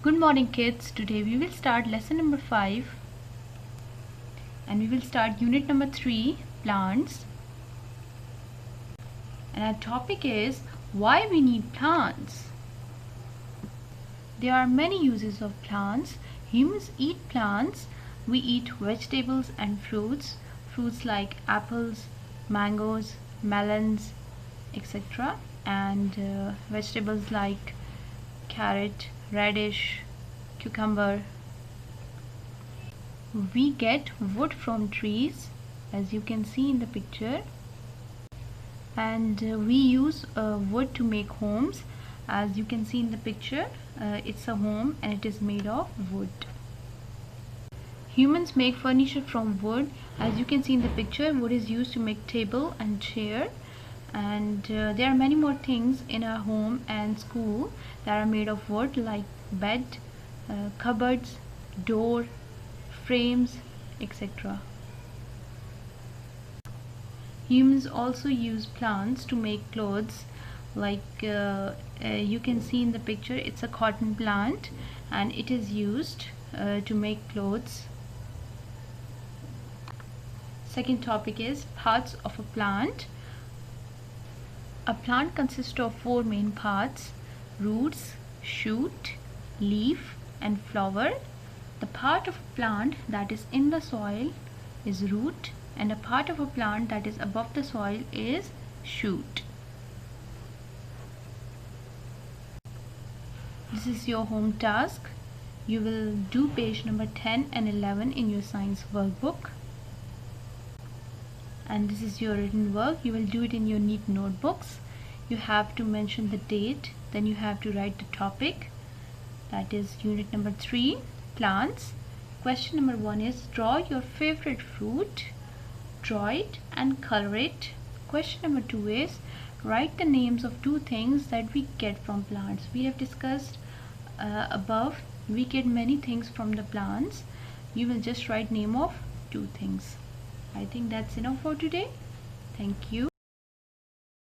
Good morning kids. Today we will start lesson number 5 and we will start unit number 3, plants. And our topic is why we need plants. There are many uses of plants. Humans eat plants. We eat vegetables and fruits. Fruits like apples, mangoes, melons, etc. And vegetables like carrot, radish, cucumber. We get wood from trees, as you can see in the picture, and we use wood to make homes. As you can see in the picture, it's a home and it is made of wood. Humans make furniture from wood. As you can see in the picture, wood is used to make table and chair. And there are many more things in our home and school that are made of wood, like bed, cupboards, door, frames, etc. Humans also use plants to make clothes, like you can see in the picture, it's a cotton plant and it is used to make clothes. Second topic is parts of a plant. A plant consists of 4 main parts: roots, shoot, leaf and flower. The part of a plant that is in the soil is root, and a part of a plant that is above the soil is shoot. This is your home task. You will do page number 10 and 11 in your science workbook. And this is your written work. You will do it in your neat notebooks. You have to mention the date, then you have to write the topic. That is unit number 3, plants. Question number 1 is draw your favorite fruit. Draw it and color it. Question number 2 is write the names of 2 things that we get from plants. We have discussed above, we get many things from the plants. You will just write name of 2 things. I think that's enough for today. Thank you.